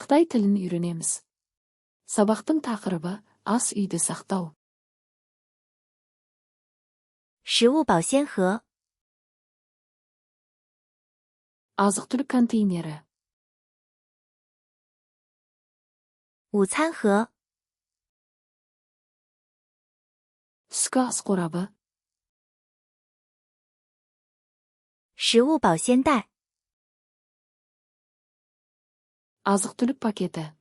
Қытай тілін үйренеміз. Сабақтың тақырыбы ас үйді сақтау. 食物保鲜盒 Азық-түлік контейнері. 午餐盒 Түскі ас қорабы. 食物保鲜袋 Азық-түлік пакеті.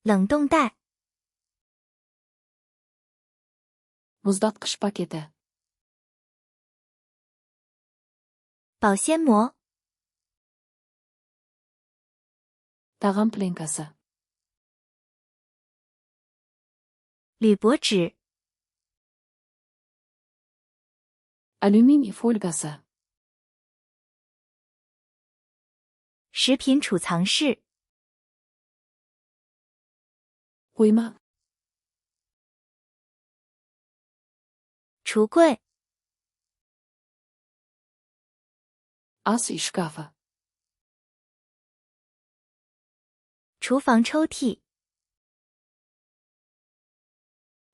冷冻袋 Мұздатқыш пакеті. 保鲜膜 Тағам пленкасы. 铝箔纸 Алюминий фольгасы. 食品储藏室 Қойма. 橱柜 Ас үй шкафы. 厨房抽屉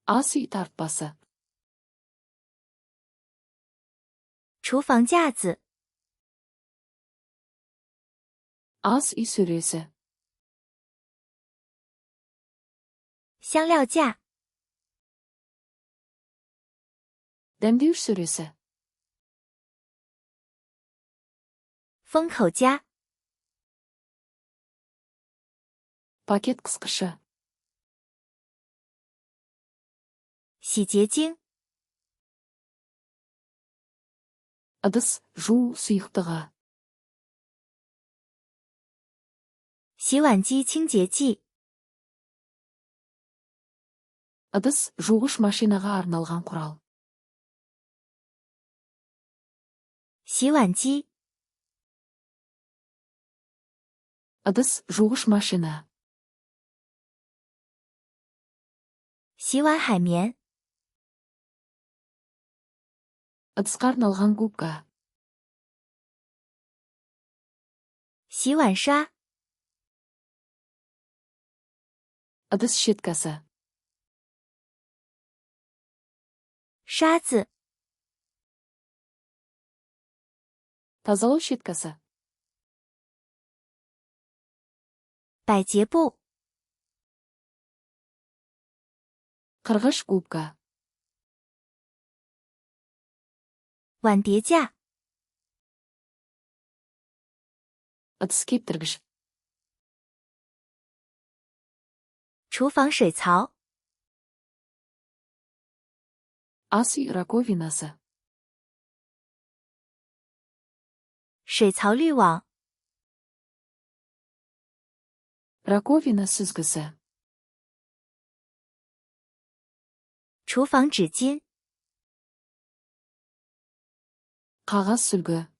Ас үй тартпасы. 厨房架子 Ас үй сөресі. 香料架 Дәмдеуіш сөресі. 封口夹 Пакет қысқышы. 洗洁精 Ыдыс жуу сұйықтығы. 洗碗机清洁剂 Ыдыс жуғыш машинаға арналған құрал. 洗碗机 Ыдыс жуғыш машина. 洗碗海绵 Ыдысқа арналған губка. 洗碗刷 Ыдыс щеткасы. 刷子 Тазалау щеткасы. 百洁布 Қырғыш губка. 碗碟架 Ыдыс кептіргіш. 厨房水槽 Ас үй раковинасы. 水槽滤网 Раковина сүзгісі. 厨房纸巾 Қағаз сүлгі.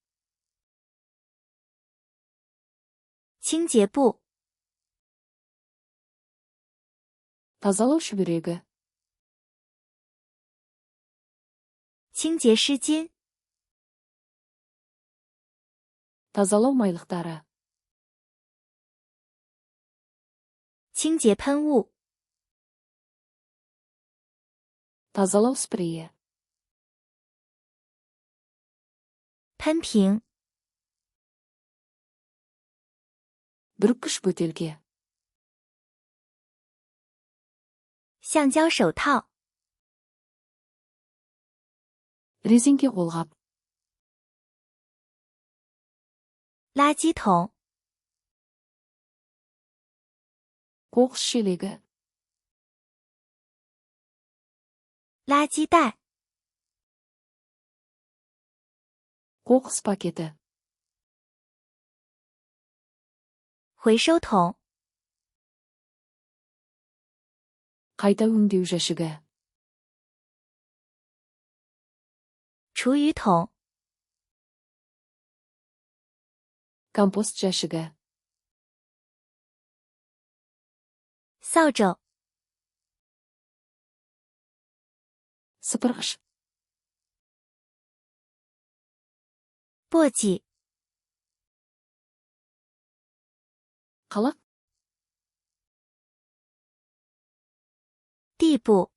清洁布 Тазалау шүберегі. 清洁湿巾 Тазалау майлықтары. 清洁喷雾 Тазалау спрейі. 喷瓶 Бүріккіш бөтелке. 橡胶手套 Резеңке қолғап. 垃圾桶 Қоқыс шелегі. 垃圾袋 Қоқыс пакеті. 回收桶 Қайта өңдеу жәшігі. 厨余桶 Компост жәшігі. 扫帚 Сыпырғыш. 簸箕 Қалақ. 地步，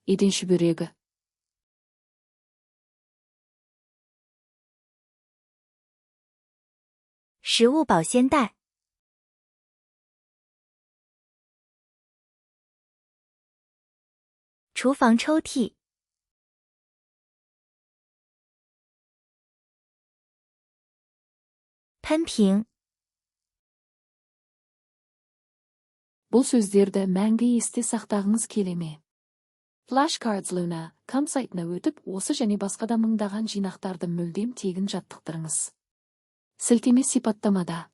Еден шүберегі. 食物保鲜袋， 厨房抽屉， 喷瓶， Бұл сөздерді мәңгі есте сақтағыңыз келе ме? Flashcards Luna.com сайтына өтіп, осы және басқа да мыңдаған жинақтарды мүлдем тегін жаттықтырыңыз. Сілтеме сипаттамада.